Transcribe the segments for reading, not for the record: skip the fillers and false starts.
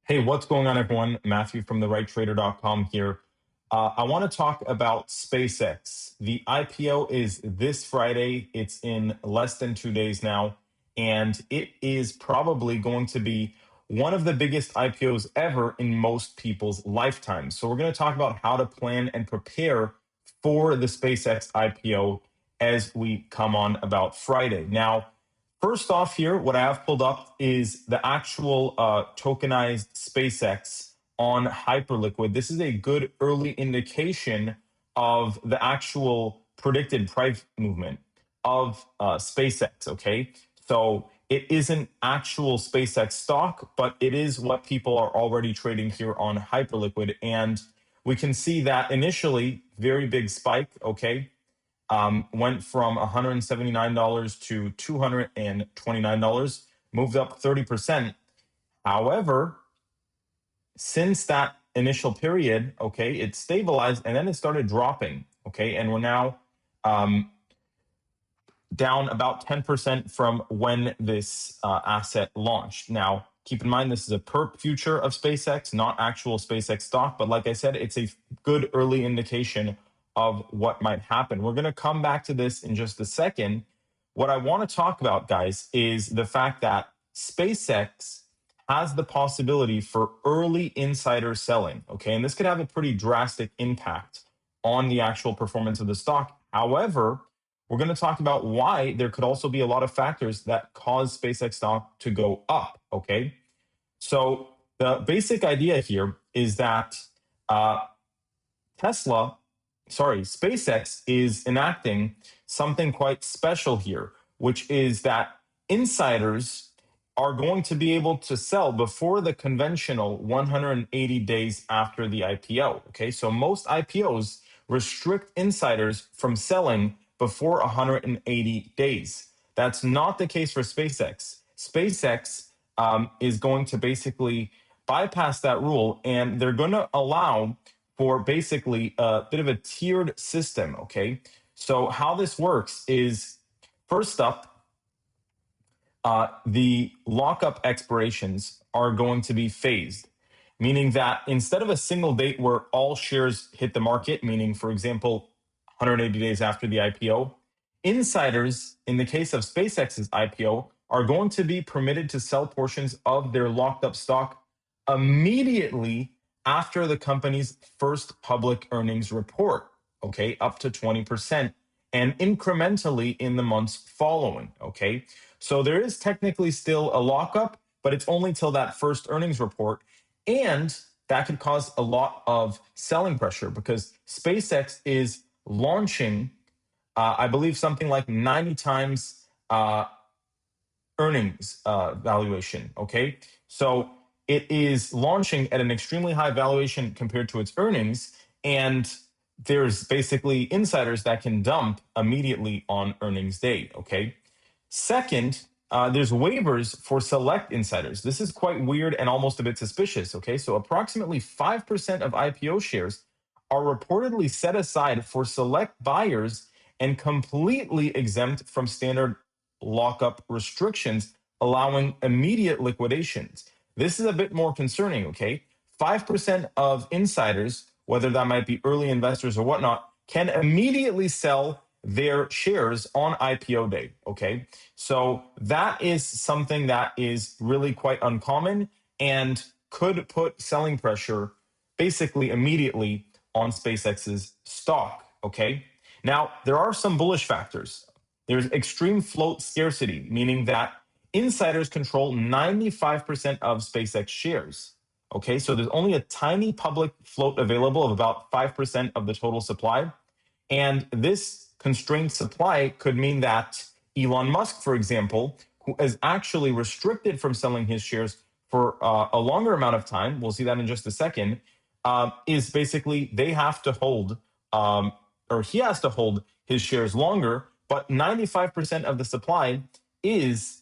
Hey, what's going on, everyone? Matthew from therighttrader.com here. I want to talk about SpaceX. The IPO is this Friday. It's in less than 2 days now, and it is probably going to be one of the biggest IPOs ever in most people's lifetimes. So we're going to talk about how to plan and prepare for the SpaceX IPO as we come on about Friday. Now, first off here, what I have pulled up is the actual tokenized SpaceX on Hyperliquid. This is a good early indication of the actual predicted price movement of SpaceX, okay? So it isn't actual SpaceX stock, but it is what people are already trading here on Hyperliquid. And we can see that initially, very big spike, okay? Went from $179 to $229, moved up 30%. However, since that initial period, okay, it stabilized and then it started dropping, okay, and we're now down about 10% from when this asset launched. Now, keep in mind, this is a perp future of SpaceX, not actual SpaceX stock, but like I said, it's a good early indication of what might happen. We're going to come back to this in just a second. What I want to talk about, guys, is the fact that SpaceX has the possibility for early insider selling, okay? And this could have a pretty drastic impact on the actual performance of the stock. However, we're going to talk about why there could also be a lot of factors that cause SpaceX stock to go up, okay? So the basic idea here is that SpaceX is enacting something quite special here, which is that insiders are going to be able to sell before the conventional 180 days after the IPO, okay? So most IPOs restrict insiders from selling before 180 days. That's not the case for SpaceX. SpaceX is going to basically bypass that rule, and they're going to allow for basically a bit of a tiered system, okay? So how this works is, first up, the lockup expirations are going to be phased, meaning that instead of a single date where all shares hit the market, meaning, for example, 180 days after the IPO, insiders, in the case of SpaceX's IPO, are going to be permitted to sell portions of their locked up stock immediately after the company's first public earnings report, okay, up to 20%, and incrementally in the months following, okay? So there is technically still a lockup, but it's only till that first earnings report. And that could cause a lot of selling pressure because SpaceX is launching, I believe, something like 90 times earnings valuation, okay? So it is launching at an extremely high valuation compared to its earnings, and there's basically insiders that can dump immediately on earnings day, okay? Second, there's waivers for select insiders. This is quite weird and almost a bit suspicious, okay? So approximately 5% of IPO shares are reportedly set aside for select buyers and completely exempt from standard lockup restrictions, allowing immediate liquidations. This is a bit more concerning, okay? 5% of insiders, whether that might be early investors or whatnot, can immediately sell their shares on IPO day, okay? So that is something that is really quite uncommon and could put selling pressure basically immediately on SpaceX's stock, okay? Now, there are some bullish factors. There's extreme float scarcity, meaning that insiders control 95% of SpaceX shares. Okay, so there's only a tiny public float available of about 5% of the total supply. And this constrained supply could mean that Elon Musk, for example, who is actually restricted from selling his shares for a longer amount of time, we'll see that in just a second, is basically they have to hold, or he has to hold his shares longer, but 95% of the supply is,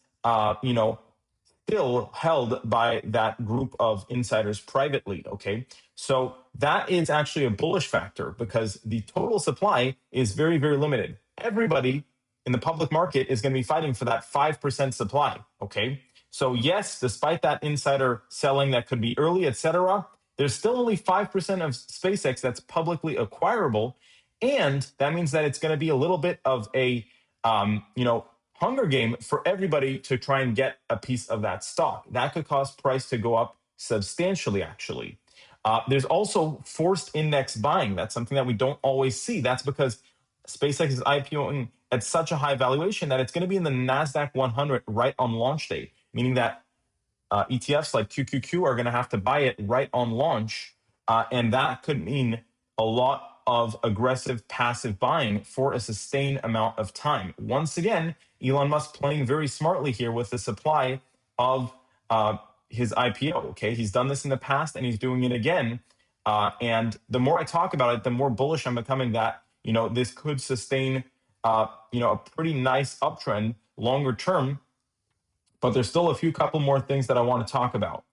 still held by that group of insiders privately, okay? So that is actually a bullish factor because the total supply is very, very limited. Everybody in the public market is going to be fighting for that 5% supply, okay? So yes, despite that insider selling that could be early, etc., there's still only 5% of SpaceX that's publicly acquirable. And that means that it's going to be a little bit of a, hunger game for everybody to try and get a piece of that stock. That could cause price to go up substantially, actually. There's also forced index buying. That's something that we don't always see. That's because SpaceX is IPOing at such a high valuation that it's going to be in the NASDAQ 100 right on launch day, meaning that ETFs like QQQ are going to have to buy it right on launch. And that could mean a lot of aggressive passive buying for a sustained amount of time. Once again, Elon Musk playing very smartly here with the supply of his IPO. Okay, he's done this in the past and he's doing it again. And the more I talk about it, the more bullish I'm becoming that this could sustain a pretty nice uptrend longer term. But there's still a few couple more things that I want to talk about.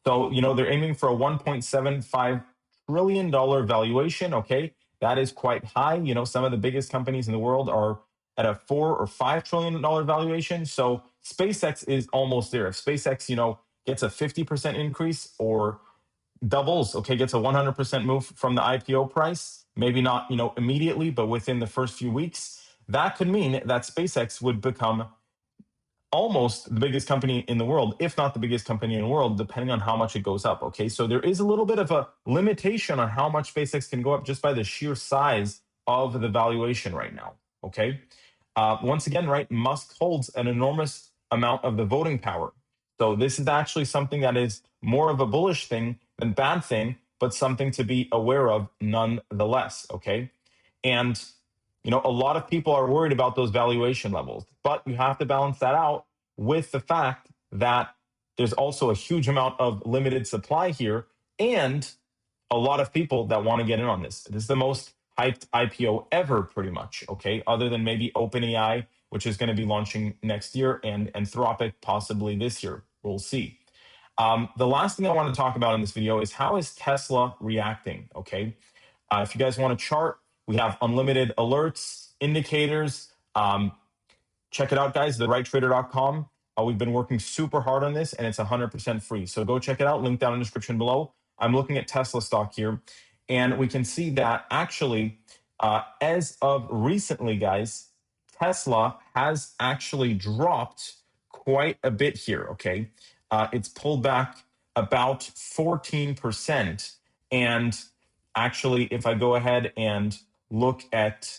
So, they're aiming for a $1.75 trillion valuation. Okay. That is quite high. Some of the biggest companies in the world are at a $4 or $5 trillion valuation. So SpaceX is almost there. If SpaceX, gets a 50% increase or doubles, okay, gets a 100% move from the IPO price, maybe not, immediately, but within the first few weeks, that could mean that SpaceX would become almost the biggest company in the world, if not the biggest company in the world, depending on how much it goes up. Okay, so there is a little bit of a limitation on how much SpaceX can go up just by the sheer size of the valuation right now. Okay, once again, right, Musk holds an enormous amount of the voting power. So this is actually something that is more of a bullish thing than bad thing, but something to be aware of nonetheless. Okay, and a lot of people are worried about those valuation levels, but you have to balance that out with the fact that there's also a huge amount of limited supply here and a lot of people that want to get in on this. This is the most hyped IPO ever, pretty much, okay? Other than maybe OpenAI, which is going to be launching next year, and Anthropic possibly this year. We'll see. The last thing I want to talk about in this video is how is Tesla reacting, okay? If you guys want a chart, we have unlimited alerts, indicators. Check it out, guys, therighttrader.com. We've been working super hard on this, and it's 100% free. So go check it out. Link down in the description below. I'm looking at Tesla stock here, and we can see that actually, as of recently, guys, Tesla has actually dropped quite a bit here, okay? It's pulled back about 14%. And actually, if I go ahead and look at,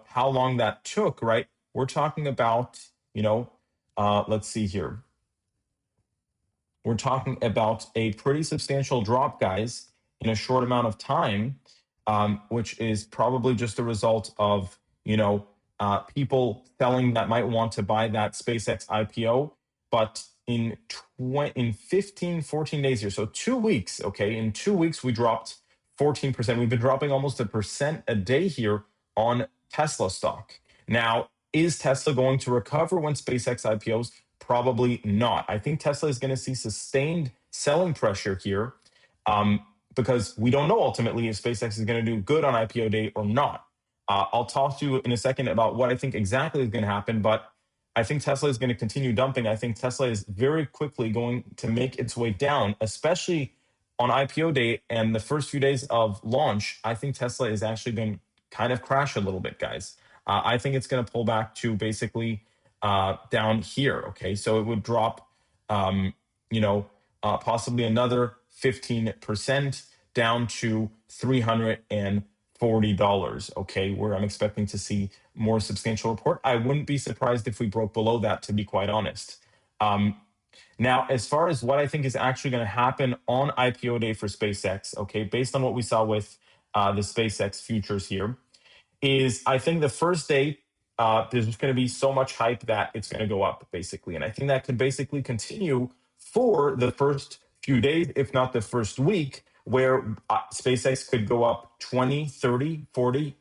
how long that took, right? We're talking about, let's see here. We're talking about a pretty substantial drop, guys, in a short amount of time, which is probably just a result of, people selling that might want to buy that SpaceX IPO. But in 15, 14 days here, so 2 weeks, okay, in 2 weeks, we dropped 14%. We've been dropping almost 1% a day here on Tesla stock. Now, is Tesla going to recover when SpaceX IPOs? Probably not. I think Tesla is going to see sustained selling pressure here because we don't know ultimately if SpaceX is going to do good on IPO day or not. I'll talk to you in a second about what I think exactly is going to happen, but I think Tesla is going to continue dumping. I think Tesla is very quickly going to make its way down, especially on IPO day and the first few days of launch. I think Tesla is actually going to kind of crash a little bit, guys. I think it's going to pull back to basically down here. Okay, so it would drop, possibly another 15% down to $340. Okay, where I'm expecting to see more substantial report. I wouldn't be surprised if we broke below that, to be quite honest. Now, as far as what I think is actually going to happen on IPO day for SpaceX, okay, based on what we saw with the SpaceX futures here, is I think the first day, there's just going to be so much hype that it's going to go up, basically. And I think that could basically continue for the first few days, if not the first week, where SpaceX could go up 20, 30, 40,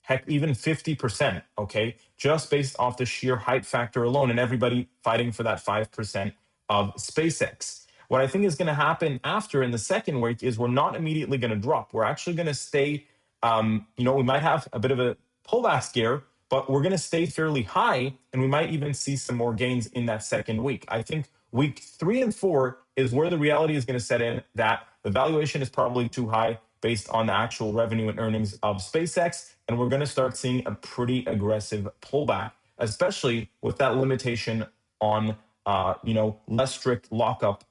heck, even 50%, okay, just based off the sheer hype factor alone and everybody fighting for that 5% of SpaceX. What I think is going to happen after in the second week is we're not immediately going to drop. We're actually going to stay, we might have a bit of a pullback scare, but we're going to stay fairly high, and we might even see some more gains in that second week. I think Week 3 and 4 is where the reality is going to set in that the valuation is probably too high based on the actual revenue and earnings of SpaceX. And we're going to start seeing a pretty aggressive pullback, especially with that limitation on less strict lockup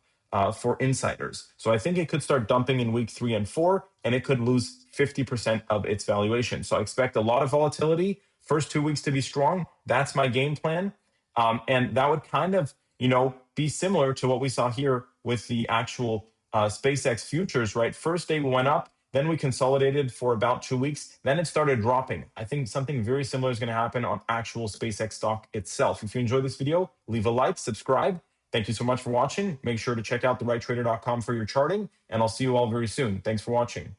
for insiders. So I think it could start dumping in week 3 and 4, and it could lose 50% of its valuation. So I expect a lot of volatility. First 2 weeks to be strong. That's my game plan. And that would kind of, be similar to what we saw here with the actual SpaceX futures, right? First day we went up, then we consolidated for about 2 weeks. Then it started dropping. I think something very similar is going to happen on actual SpaceX stock itself. If you enjoyed this video, leave a like, subscribe. Thank you so much for watching. Make sure to check out therighttrader.com for your charting, and I'll see you all very soon. Thanks for watching.